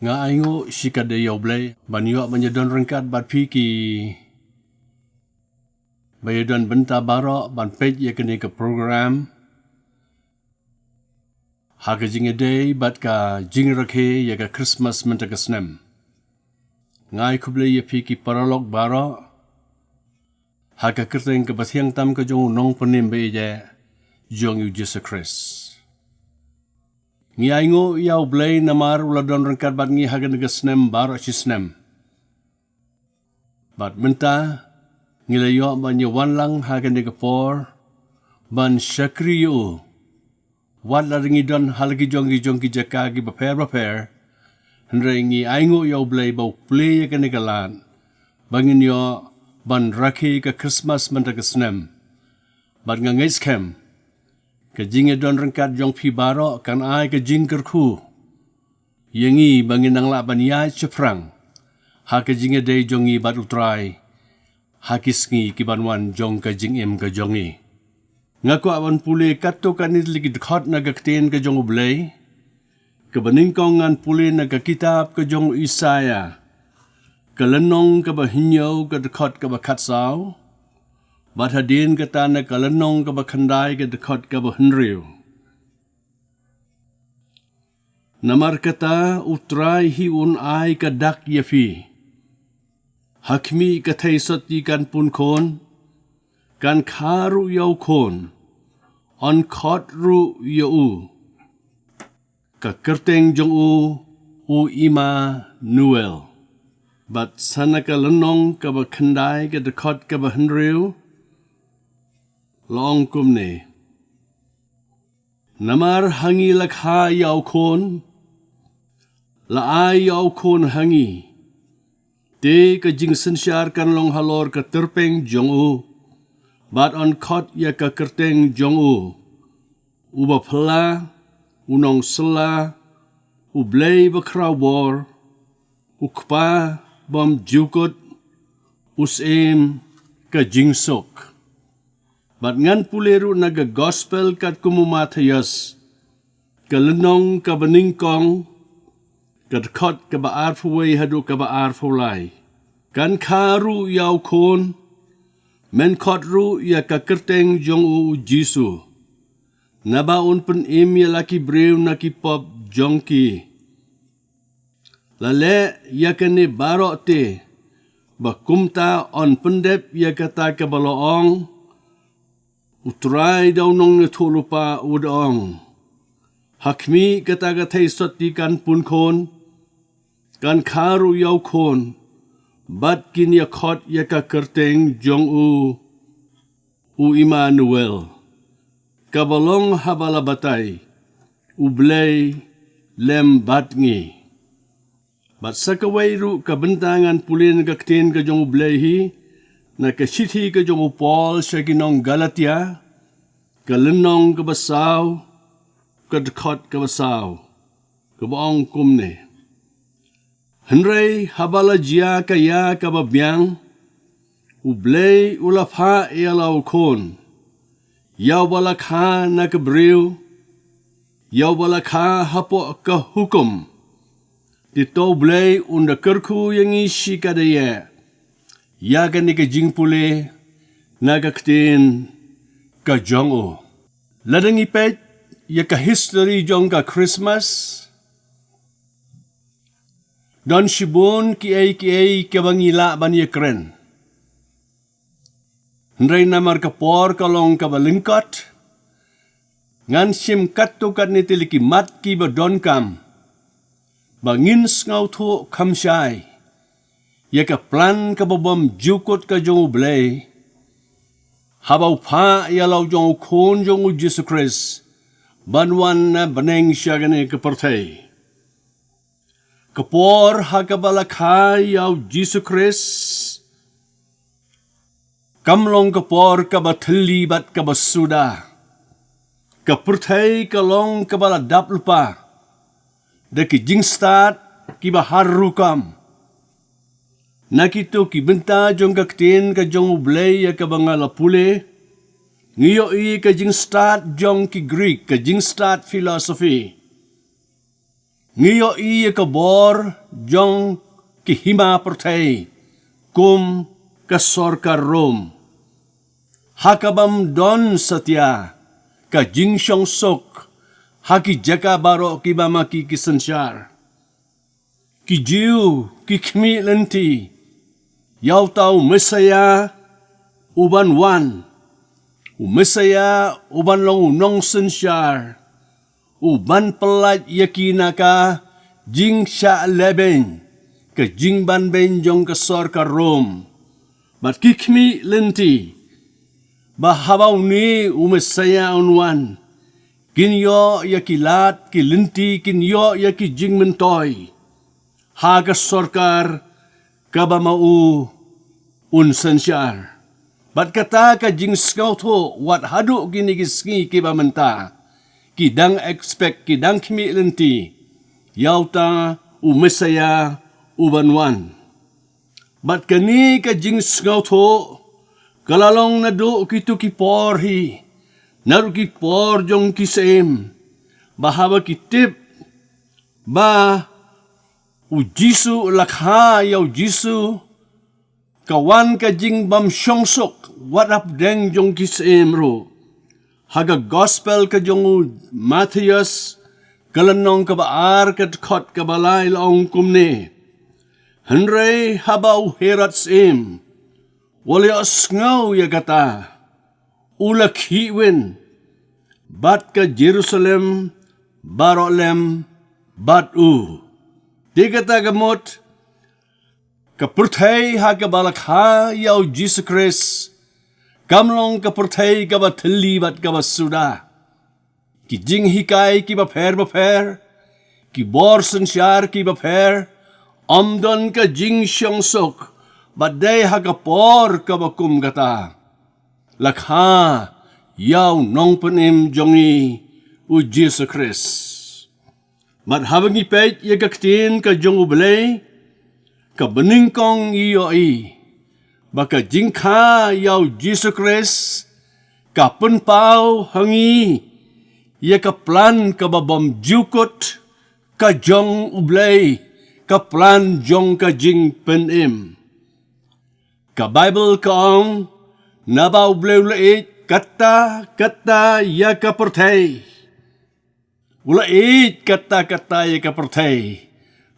Nga aingo sikade yoblay banyo menyedon rengkat bat piki bayadon benta baro ban pej ya kene ke program haga jinge day bat ka jingrakhe ya ka Christmas menta ka snem ngai kuble ya piki paralog baro haga kerteng ke bathiang tam ka jong nong penim be ya jong yu Jesus Christ. Ngi aingo yaw blay namar uladon rengkat bat ngi haga naga snem baro si snem. Bat menta ngi layo ban yawan lang haga naga por ban syakriyo wat la ringi don halagi jong ki jaka ki baper hendra ngi aingo yaw blay bau play ya naga lan bangin yo ban rakhi ka Christmas menta ka snem. Bat ngais kem ka jinge don rengkat jong pi baro kan ai ka jing kerku yengi bangin nang la ban ya cheprang ha ka jinge day jongi bat utrai ha kisngi ki banwan jong ka jing em ka jongi ngako awan pule katto kanit ligi khot na ka ten ka jong ublay ka baning kong ngan pule na ka kitab ka jong Isaya ka lenong ka bahinyo ka khot ka bakat sao bat hadin kata na kalanong ka bakhandai ka dekot ka bahenriu. Namar kata utrai hi un ai ka dak yafi. Hakmi ka thaisot di kan pun kon, kan kharu yaw kon, on khot ru yau. Ka kerteng jong u ima Noel. Bat sana kalanong ka bakhandai ka dekot ka bahenriu. Long kumne. Namar hangi lakha yaw kon. La ay yaw kon hangi. Te ka jing sensyar kan long halor ka terpeng jong u. Bat on kot ya ka kerteng jong u. Uba pela. Unong sela. Ublay bakraw bor. Ukpa bom jukot. Usem ka jing sok. Bat ngan puleru naga gospel kat kumumatayas. Kalenong ka baningkong. Kadkot ka baar fuway hadu ka baar fulay. Kan karu yaw kon. Men kot ru ya ka kerteng jong u Jisu. Nabaon pen ya laki brew na ki pop jong ki. Lale ya kane barok te. Bakumta on pendep ya kata ka baloong. Utrai daw nong natulupa udong. Hakmi kata-katay soti kan pun kon. Kan karu yaw kon. Bat kin yakot yaka kerteng jong u Emmanuel. Kabalong habalabatay. Ublay lem batngi. Bat sakaway ru kabentangan pulin kaktin ka jong ublay hi. Na kasithi ka jong Paul sa ginong Galatia, kalenong kabasaw, kadkot kabasaw, kabaong kumne. Henry habala jia kaya kababyang, ublay ulapha ialaw kon, yaw balakha na kabriw, yaw balakha hapo ka hukum, dito ublay unda kerku yang isi kadaya, yaga ni ka jing pule nagaktin ka jong o. Ladang ipet ya ka history jong ka Christmas. Don shibun ki ay ka bangila ban ya kren. Ndray namar ka por kalong ka balingkot. Ngan sim katto kat nitiliki mat ki ba don kam. Bangin ngaw to kamsyay. Ya ka plan ka babam jukot ka jong ublay. Habaw pa yalaw jong kon jong Jesus Christ. Banwan na baneng siya gani ka partay. Kapor hakabalakhay yaw Jesus Christ. Kamlong kapor kabatali bat kabasuda. Kapurtay kalong kabaladap lupa. Daki jingstat kibaharukam. Nakito kibenta jong kaktin ka jong ublay ya kabangala pule. Ngiyo ka jingstat jong ki Greek ka jingstat philosophy. Ngiyo iya kabor jong kihima pertay kum kasorka Rom. Hakabam don satya ka jingsyong sok haki jaka baro kibamaki kisansyar. Ki jiu ki kmi lenti yaw tau mesaya uban wan. Mesaya uban long nong sansyar. Uban pelat yakina ka jing sya leben ka jing ban ben jong kasor ka Rom. Bat kikmi lenti bahabaw ni umesaya unwan. Kinyo yakilat ki lenti kinyo yaki jing mentoy. Haga sorkar kabamau unsansyar. Bat kata ka jing skaw to wat hadu ginigisngi kibamenta. Kidang expect kidang kimi lenti. Yauta umesaya ubanwan. Bat kani ka jing skaw to kalalong nado kitu kiporhi. Naru kipor jong kisem. Bahaba kitip. Ba ujisu lakha yaw jisu. Kawan ka jing bam syongsok. Wadap deng jong kisem ro. Haga gospel ka jong Matthias. Kalanong kabaar katkot kabalay laong kumne. Henry habaw herat sim. Wali asngaw yagata. Ulak hiwin. Bat ka Jerusalem. Barolem. Bat u. Di kata gamot. Kapurtay hagabalakha yaw Jesus Christ. Kamlong kapurtay kabatilibat kabasuda. Kijing hikay kibaper baper. Kibor sansyar kibaper. Amdon ka jing siyang sok. Baday hagapor kabakum kata. Lakha yaw nong panim jongi u Jesus Christ. Madhabang ipet yagaktin ka jong ublay. Kabeningkong iyo i. Baka jingka yaw Jesus Christ. Kapenpaw hangi. Ya kaplan kababam jukot. Ka jong ublay. Kaplan jong ka jing penim. Ka Bible kaong. Nabaw ublay ulait. Kata ya kapertay. Ulait kata ya kapertay.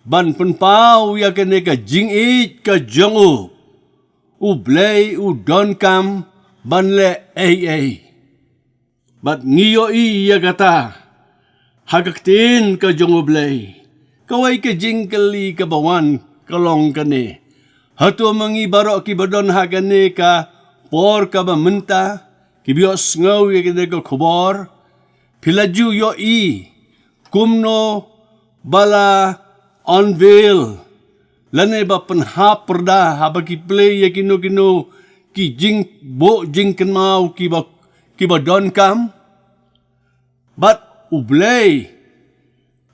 Ban penpaw ya kene ka jing it ka jong u. Ublay u don kam ban le ay. Bat ngiyo iya kata. Hagaktin ka jong ublay. Kaway ka jing kali kabawan kalong kane. Hato mangibaro kibadon hagane ka por ka bamenta. Kibiyos ngaw ya kene ka kubor. Pilaju yo i. Kumno bala unveil. Lane ba penhap perda habaki play ya kino ki jing bo jing kenmau kiba don kam. But ublay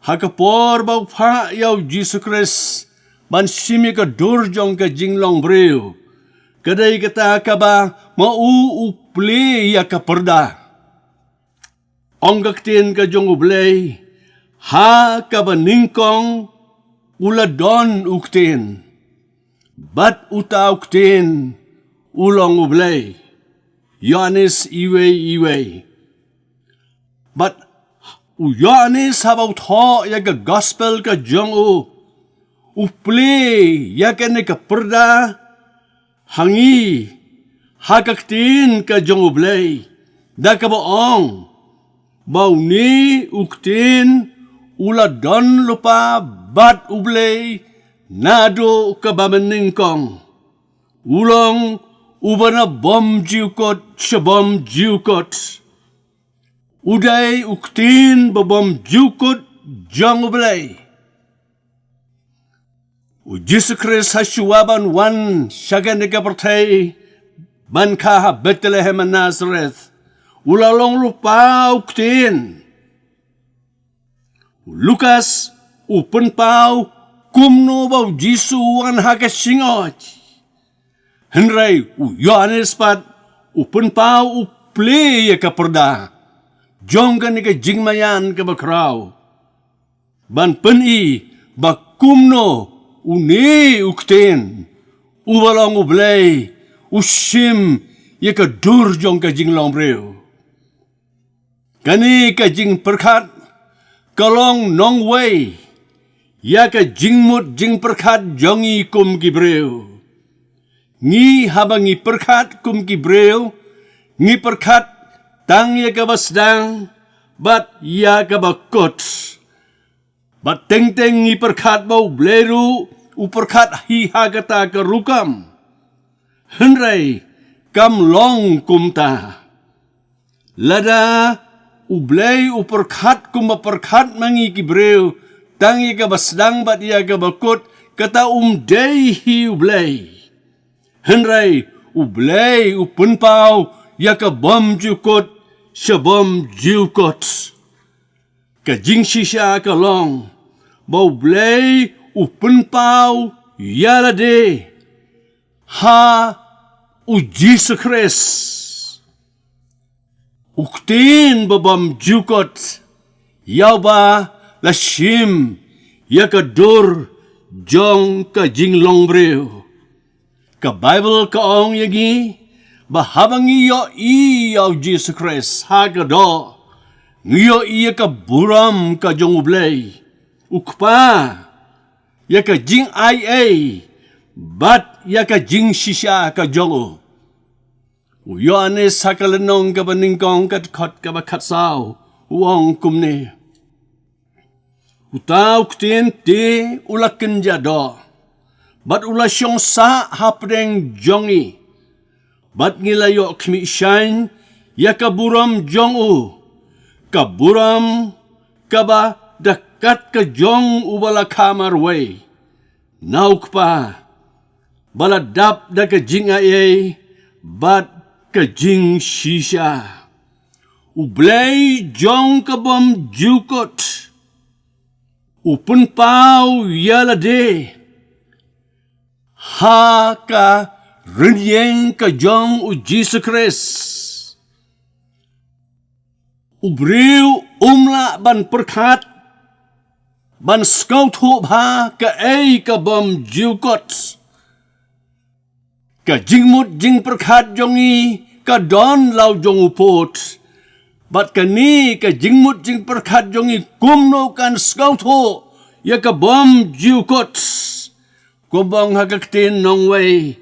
hakapor ba pa yaw Jesus Christ ban simi ka durjong ka jing long breu. Kadai kata ka ba mau uplay ya ka perda. Onggaktin ka jong ublay ha ka ba ningkong uladon uktin. Bat uta uktin. Ulong ublay. Yohanes iwe. Bat Yohanes habaw to yaga gospel ka jong u. Uplay yaga ne ka perda. Hangi. Hakaktin ka jong ublay. Da ka baong. Bau ni uktin. Uladon lupa bat ublay nado kabamaningkong. Ulong ubana bom jiukot shabom jiukot. Uday uktin babom jiukot jang ublay. U Jesus Christ hasyuwaban wan syagan nagapertay ban kaha Bethlehem Nazareth. Ulalong lupa uktin. Lukas upenpaw kumno baw Jisu an hakasingot. Henry Yohanes pat upenpaw uplay ya kaperda. Jonggan ni ka jingmayan ka bakraw. ban peni bakumno une ukten ubalong ublay usim ye ka dur jong ka jing long breu kani ka jing perkhat kalong nong wei ya ka jing mut jing perkhat jongi kum ki breu ngi habangi perkhat kum ki breu ngi perkhat tang ye ka basdang bat ya ka bakot bat teng teng ngi perkhat bau bleru u perkhat hi hagata ka rukam henrai kam long kumta lada ublay u perkhat kum perkhat mangi ki breu tang ye ka basdang bat ya ka bakot kata dei hi ublay henrai ublay u punpau ya ka bom jukot shabom jukot ka jing shisha ka long bau blay u punpau ya la de ha u Jesus Christ uktin babam jukot yaw ba la shim ya ka dur jong ka jing long breu ka Bible ka ong yagi bahabang iyo iyaw Jesus Christ ha ka do ngiyo iya ka buram ka jong ublay ukpa ya ka jing ai bat ya ka jing shisha ka jongo uyo ane sakalanong ka baningkong kat kot ka bakatsaw uong kumne utaw ktin te ulakin jado bat ulasyong sa hapdeng jongi bat ngilayo kmi shine ya ka buram jongu ka buram ka ba dekat ke jong ubala kamar way nauk pa baladap da ke jing ay bat ke jing shisha ublay jong ka bom jukot upun pau yalade ha ka rinyeng ka jong u Jesus Christ ubriu umla ban perkhat ban scout ho ha ka ay ka bom jukot ka jingmut jing perkhat jongi ka don lau jong upot bat ka ni ka jingmut jing perkhat jongi kumno kan scout ho ya ka bom jukot kumbang hagaktin nong way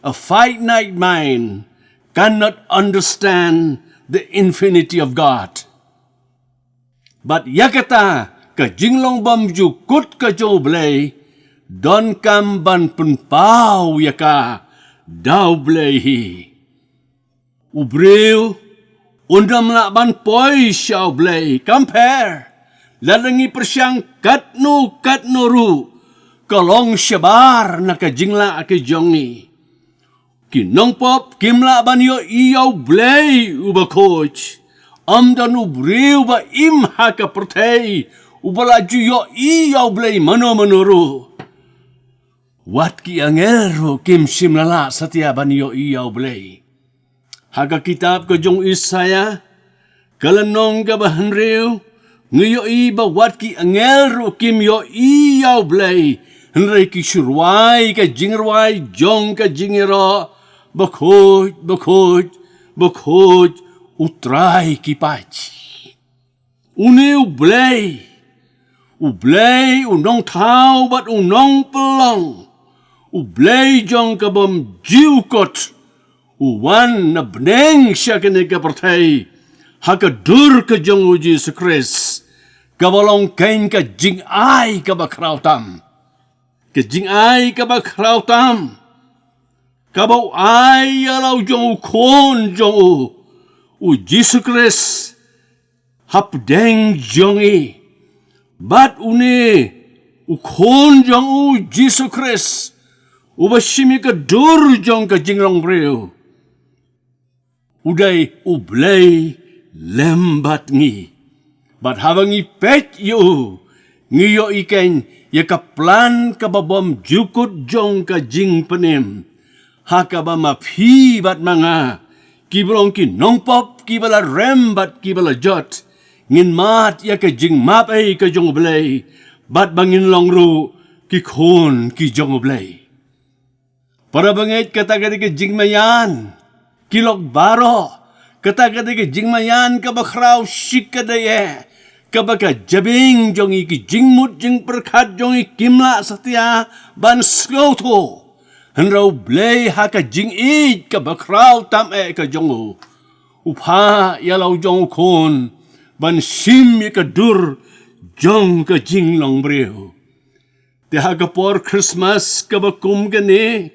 a finite mind cannot understand the infinity of God. But yakata ka jinglong bam jukut ka joblay don kam ban punpau yaka daw blay ubreu undam la ban poi shaw blay compare lalangi persyang katno ru kalong syabar na ka jingla ka jongi kinong pop kimla banyo iyaw blay uba coach amdan ubreu ba imha ka pertay ubala juyo iyaw blay mano manoro wat ki angero kim simlala satya banyo iyaw blay haga kitab ko jong Isaya kalanong ka ba henreu ngayo iba wat ki angero kim yo iyaw blay henrei ki surwai ka jingrwai jong ka jingero bakoj utrai ki pachi une ublay unong tau bat unong pelong ublay jong ka bom jiukot uwan na bneng siya kene ka pertay haka dur ka jong u Jesus Christ kabalong kain ka jing ay ka bakrautam ka jing ay ka bakrautam kabaw ay alaw jong kon jong u Jesus Christ hapdeng jongi bat une u kon jong u Jesus Christ ubashimi ka dur jong ka jingrong breu uday ublay lembat ngi bat habang ipet yu ngiyo iken yakaplan ka babom jukut jong ka jing penim haka ba maphi bat mga kibalong kinongpop kibala rem bat kibala jot ngin mat ya ka jing map ay ka jong blay Bat bangin long ru ki khon ki jong oblay. Para bangit kataga di ka jingmayan. Kilok baro. Kataga di ka jingmayan ka bakraw shikadaye. Kabaka jabing jongi ki jingmut jing perkat jongi kimla satya ban sloto. Henraw blay haka jing id ka bakraw tam ka jongo. Upha yalaw jong kon ban sim ka dur jong ka jing long breo. Te haka por Christmas ka bakum gani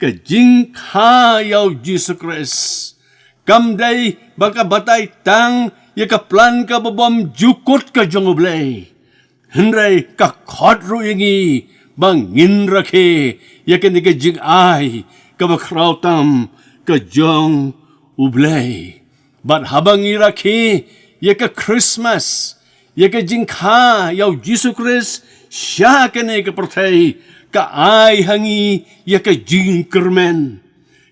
ka jing ka yaw Jesus Christ. Kamday baka batay tang yaka plan ka babam jukot ka jong oblay. Henray ka kodro yangi bang nginrake yaka ni ka jing ay ka bakraw tam ka jong oblay. But habang iraki yaka Christmas yaka jing ka yaw Jesus Christ siya ka na ikaportay ka ay hangi yaka jing kermen.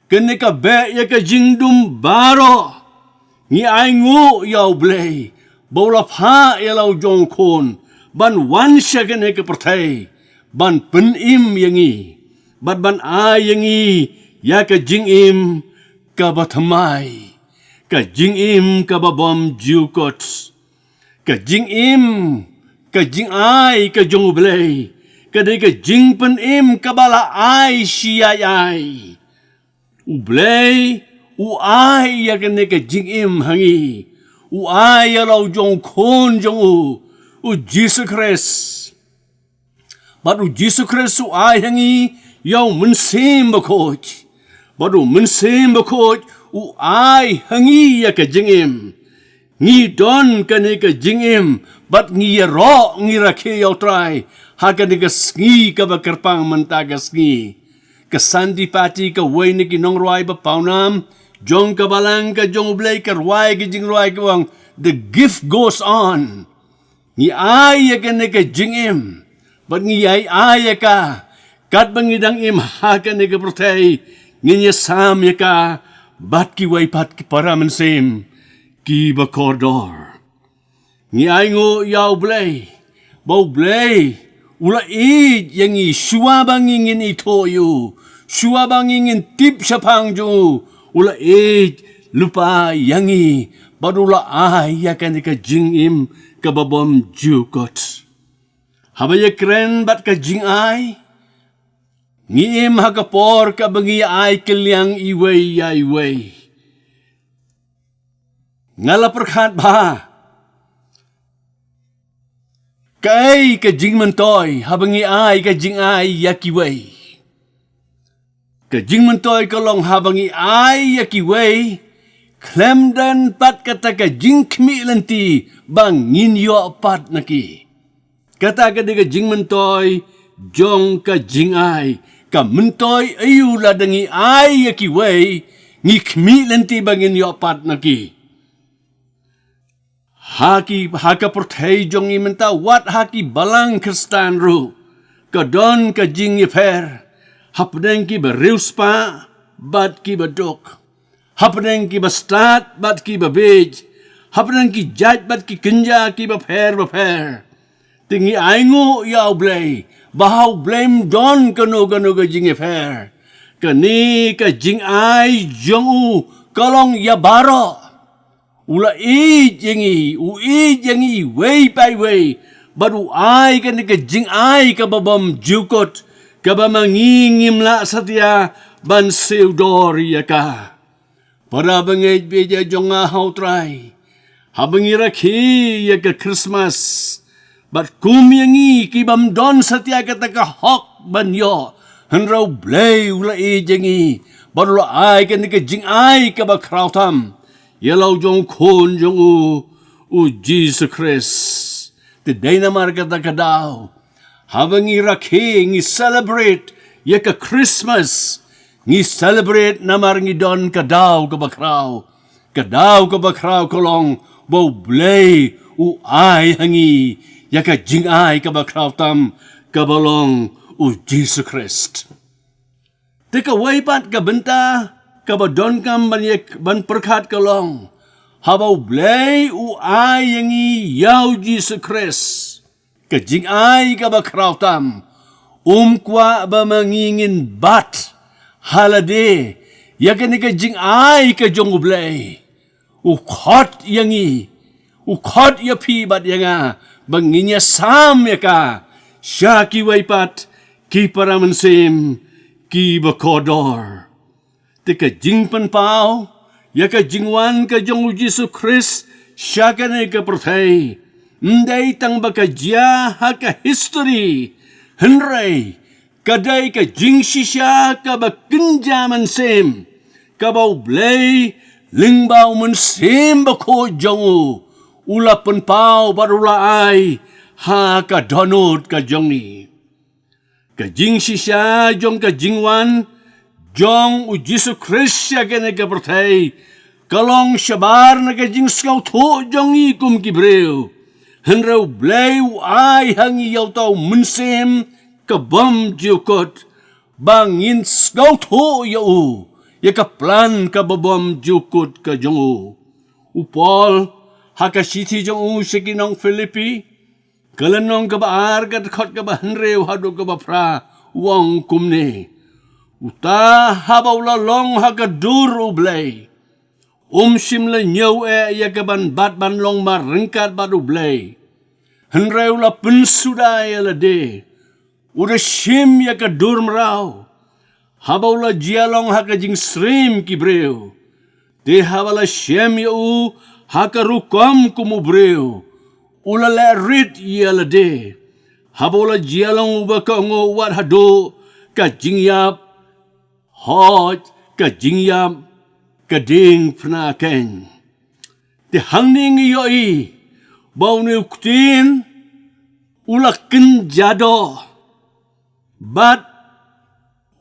Kani ka be yaka jing dumbaro. Ni ay ngu yaw blay. Bawla pa yalaw jong kon. Ban wan siya ka na ikaportay. Ban penim yangi. Ban ay yangi yaka jing im kabatamay. Ka jing im kababam jukot. Ka jing im ka jing ay ka jong oblay. Kaday ka jing penim kabala ay siya ay. Ublay, uay yakan ka jing im hangi. Uay yalaw jong kon jong u Jesus Christ. Baru Jesus Christ uay hangi yaw mensim bakot. Baru mensim bakot uay hangi yaka jing im. Ngi don kani ka jing im. Bat ngi ro ngi rakhe yaw try. Haka ni ka sngi ka bakarpang mantaga sngi. Kasandi pati ka way ni kinong ruay ba paunam. Jong ka balang ka jong oblay ka ruay ka jing ruay ka wang. The gift goes on. Ngi ay ka ni ka jing im. Bat ngi ay ka. Kat bangidang im haka ni ka protay. Nginya sam ka. Bat ki way pat ki paramansim. Ki ba kordor. Ngi ay ngo yaw blay. Baw blay. Ula id yang suwabang ingin itoyo. Suwabang ingin tip sa pangjo. Ula id lupa yangi. Badula ay yakan ka jingim kababam jukot. Habaya kren bat ka jing ay. Ngiem hakapor ka bangi ay kilyang iway iway. Ngalaperkat ba? Kay ka jing mantoy, habang ay ka jing ay yakiway. Ka jing mantoy kalong habang ay yakiway, klemdan pat kata ka jing kmilanti bang nginyo pat naki. Kata ka di ka jing mantoy, jong ka jing ay, ka mantoy ayu ladangi ay yakiway, ngi kmilanti bang nginyo pat naki. Haka portay jong imenta wat haki balang kristan ru. Kadon ka jing ifer. Hapdeng ki ba rius pa, bat ki ba dok. Hapdeng ki ba stat, bat ki ba bij. Hapdeng ki jat, bat ki kenja ki ba per. Tingi aingo yaw blay. Bahaw blame don kano ka jing ifer. Kani ka jing ay jong u kalong yabaro. Ula id yangi, way by way. Baru ay ka ni ka jing ay ka babam jukot. Ka ba mangingim la satya ban seudori ka. Para bangay beja jong ahaw try. Habang iraki ya ka Christmas. Bat kumyangi kibam don satya ka taka hok banyo. Hanraw blay ula id yangi. Baru ay ka ni ka jing ay ka ba krautam. Yalaw jong kon jong u Jesus Christ. Today na maragata ka daw. Habang iraki, ngi celebrate, yaka Christmas, ngi celebrate na marangi don ka daw ka bakraw. Ka daw ka bakraw kolong, bo blay, u ay hangi, yaka jing ay ka bakraw tam, kabalong u Jesus Christ. Teka way pat ka benta, kabadon kam ban perkat kalong. Habaw blay u ay yangi yaw Jesus Christ. ka jing ai ka ba krautam, kwa ba mangingin bat, halade, yakan ka jing ai ka jong ublay, ukot yangi, ukot ya pi bat yanga, banginya sam ya ka, siya ki waipat, ki paramansim, ki bakodor. Tika jing panpao, ya ka jingwan ka jong Jesu Christ, siya ka na ka pertay, nday tang baka jia ha ka history, henray, kaday ka jing sisya ka ba kinjaman sem, ka ba ublay, lingbaw man sem ba ko jongu, ulapan pao barula ay, ha ka donod ka jong ni. Ka jing sisya jong ka jingwan, jong u Jesu Christ siya ka na ka pertay, kalong syabar na ka jing skaw to jong ikum kibreo, henraw blay ay hangi yaw tau mensem kabam jukot bangin skaw to yaw ya kaplan kababam jukot ka jongo upol haka siti jongo sikinong Filipi kalanong kabaar katkot kaba henraw hado kaba pra wang kumne uta habaw lalong haka duro blay simla nyaw ya kaban bat ban long marengkat badu blay. Henraw la pensuday la de. Uda sim ya ka durm raw. Habaw la jialong haka jing srim kibreo. De habala siem ya haka rukom kumubreo. Ula la rit ya la de. Habaw la jialong uba ka ngo wat hado ka jingyap. Hot ka jingyap. Kading pnaken. Te hangning yoi, bau ni uktin, ulakin jado, bat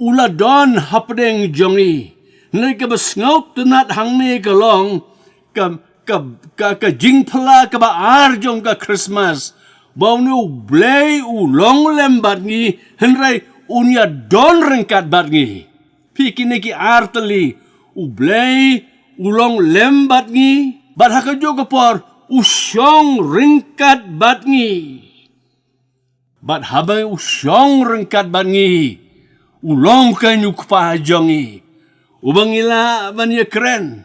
uladon hapdeng jongi, nai ka basngaut tenat hangni kalong, ka jing pala ka ba arjong ka Christmas, bau ni ublay ulong lembat ngi, henray unya don rengkat bat ngi, pikini ki artali, ublay ulong lembat ngi bat haka juga por usyong ringkat bat ngi bat habay usyong ringkat bat ngi ulong kanyu kpajong ngi ubang ila banya keren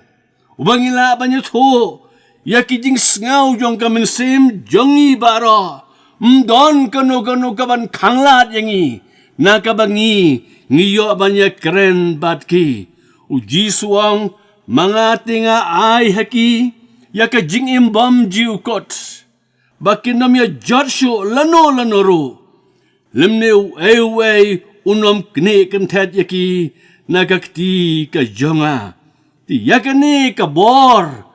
ubang ila banya to yakijing sngaw jong kamensim jongi baro mdon kano kaban kanglat yangi nakabangi ngiyo banya keren bat ki uji suang mga tinga ay haki ya ka jing imbam jiukot bakin namya jorsho lano ro lemne ewe unom kne kentet yaki nagakti ka jonga ti yakane ka bor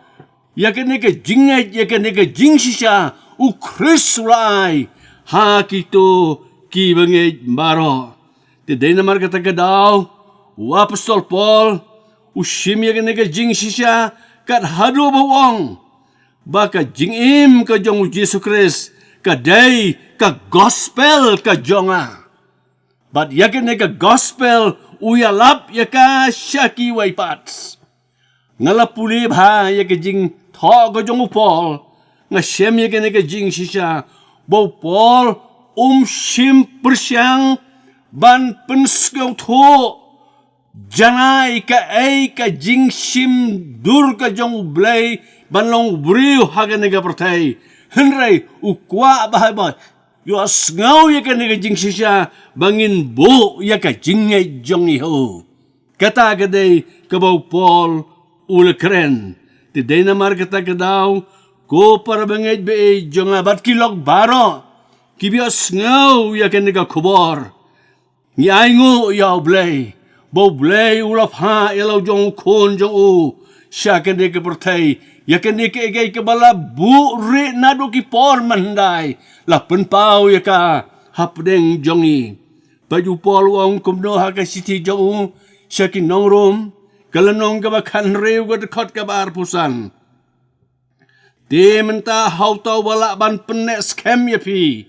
yakane ka jinget yakane ka jing sisa u Christ haki to ki bange maro ti dena mar kata daw Apostol Paul, usimya ka nega jing sisya, kat hado bawang, baka jing im ka jong Jesu Christ, kaday ka gospel ka jonga. But yakin nega gospel, uyalap yaka syaki waipats. Ngalapulib ha yaka jing to ka jong Paul, nga siyem yaka nega jing sisya, baw Paul, sim persyang, ban penskaw to, janay ka ay ka jing sim dur ka jong blay banlong briw haga nega pertay henray ukwa bahay ba yo asngaw ya ka nega jing sisya bangin bo ya ka jingay jong iho kata gaday kabaw Paul ula kren ti day namar kata kadaw ko para bangay be jong abat kilog baro kibi asngaw ya ka nega kubor ni ayngo ya blay Bo blay ulap ha ilaw jong kon jong u siya kende ke pertay ya kende ke egay ke bala bu re nado ki por manday la penpau ya ka hapdeng jongi baju pol wong kumno ha ka siti jong u siya ki nongrom kalanong ka bakan rew ka dekot ka bar pusan di menta hautaw wala ban penek scam ya pi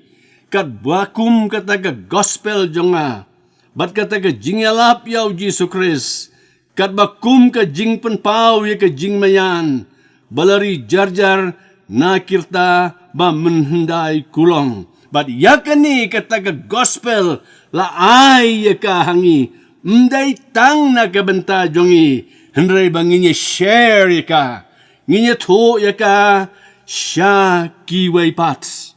kat bakum kata ka gospel jonga bat kata ka jingyalap yaw Jesu Christ, kat bakum ka jing penpau ya ka jing mayan, balari jarjar na kirta ba menhendai kulong, But yakani kataga gospel la ay yaka hangi. Mday tang na kabanta jongi. Henry banginya share yaka. Nginya to yaka sha kiway pats.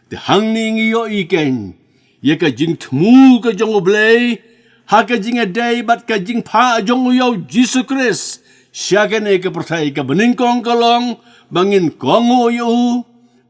The hangning yo iken. Yaka jing tmu ka jong oblay. Haka jing a day bat ka jing pa jong yo Jesus Christ. Siya ka na ikapertay ka beningkong kalong. Bangin kongo yo.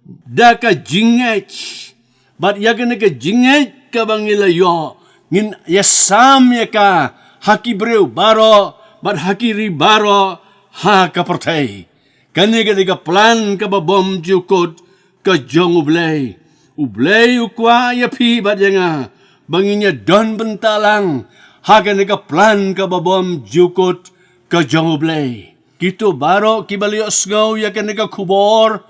Da ka jingech. Bat yaka na ka jingech ka bangila yo. Ngin yasam yaka. Haki brew baro. Bat haki ri baro. Ha kapertay. Kani ka plan ka babom jukot. Ka jong oblay. Ublay ukwa ya pi badanga banginya don bentalang hagan ka plan ka babom jukot ka jong ublay kito baro kibalios ngaw ya kan ka kubor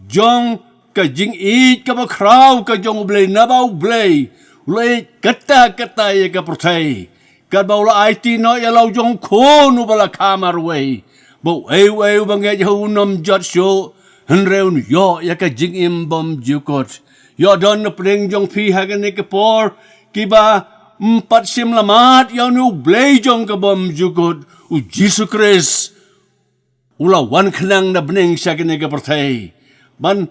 jong ka jing it ka bakraw ka jong ublay nabaw ublay ulay kata ya ka protay kadbawla IT no ya law jong kono bala kamar way bo ay bangay hunom jot show henreun yo ya ka jing imbom jukot yo don na pring jong pi hagan ni kapor kiba 4 lamat yo no blay jong kabom jukot u Jesus Christ ulawan kanang na bening siya ni kaportay ban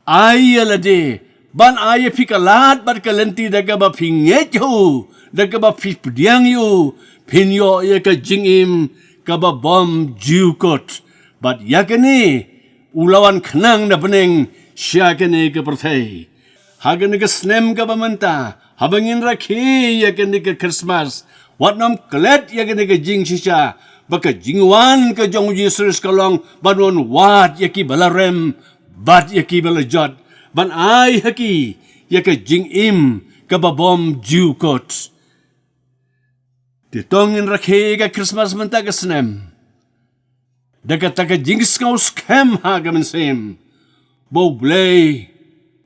ay alade ban ay pikalat bat kalenti daga ba pinget yo daga ba pipidyang yo pinyo ya ka jingim kababom jukot bat yakani ulawan kanang na bening siya ka ni kapertay. Hagan ni ka snem ka bamanta. Habangin rakhi ya ka ni ka Christmas. Wat nam kalet ya ka ni ka jing siya. Baka jingwan ka jong Jesus kalong. Banon wat ya ki balarem. Bat ya ki balajot. Ban ay haki ya ka jing im ka babom jukot. Titongin rakhi ka Christmas manta ka snem. Dagat ka jing skaw skem hagaman sim. Boblay,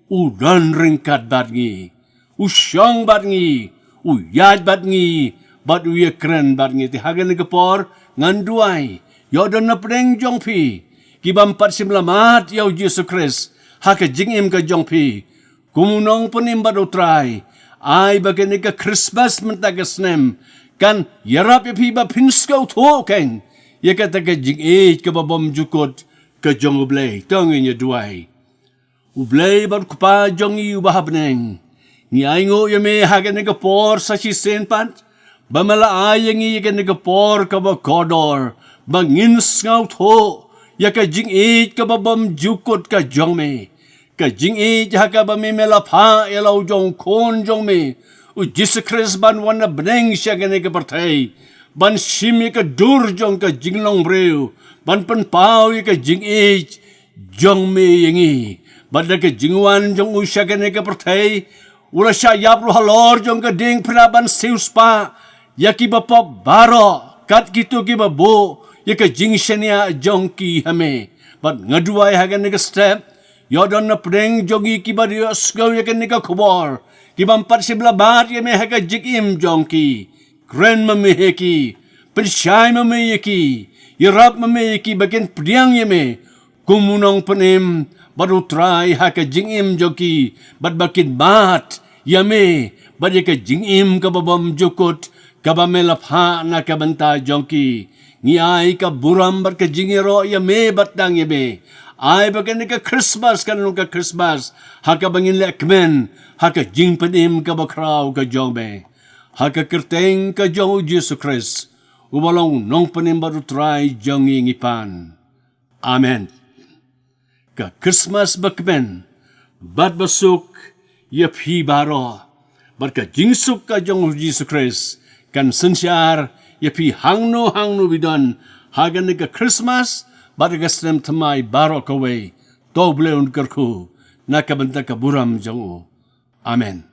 udan ringkat batngi, usyang batngi, uyad batngi, bat uya keren batngi. Ti hagan ni kapor, nganduay, yodan na preng jong pi, kibam 4 lamat yaw Jesus Christ, haka jingim ka jong pi, kumunong panimbat utray, ay baga ni ka Christmas mentagasnem, kan yarap ya pi ba pinskaw token, yakata ka jingit ka babam jukot, ka jong ublay, tangin ya duay. Ublay bat kupa jong yu bahabneng. Ni aingo yame hagan ni kapor sa si senpant. Bamala ayang iyagan ni kapor ka ba kodor. Bangins ngaw to. Ya ka jing it ka babam jukot ka jong me. Ka jing it haka ba me melapa yalaw jong kon jong me. U Jesus Christ ban wana beneng siya gani ka partay. Ban simi ka dur jong ka jinglong brew. Ban panpaw ya ka jing it jong me yangi. Bada ka jingwan jong usya ka ka pertay, ula siya yaplo halor jong ka ding pinaban sius pa, yaki ba pa baro, kat kito ki ba bo, yaka jing siya niya jong ki hame. But ngaduay hagan ka step, yodon na preng jong iki ba dios gaw yaka ka kubor, kibang 4 labat yame haga jikim jong ki, kren mamiheki, pensyay mamiheki, yarap mamiheki bagian pediang yame, kumunong panim, baru try haka jingim joki, bad bakin mat, yame, bad yaka jingim kababam jukot, kabamelapha na kabanta joki, ni ay ka buram bat ka jingiro yame batang yame, ay bagan ka Christmas kanong ka Christmas, haka bangin lekmen, haka jing panim kabakraw ka jome, haka kerteng ka jong Jesus Christ, ubalong nong panim baru try jong ingipan. Amen. Ka Christmas bakben, bat basuk, yap hi baro, bat ka jingsuk ka jong Jesus Christ, kan sensyar, yap hi hangno bidon, hagan ka Christmas, bat ka snem tamay baro kaway, doble un karku, nakabanta ka buram jong. Amen.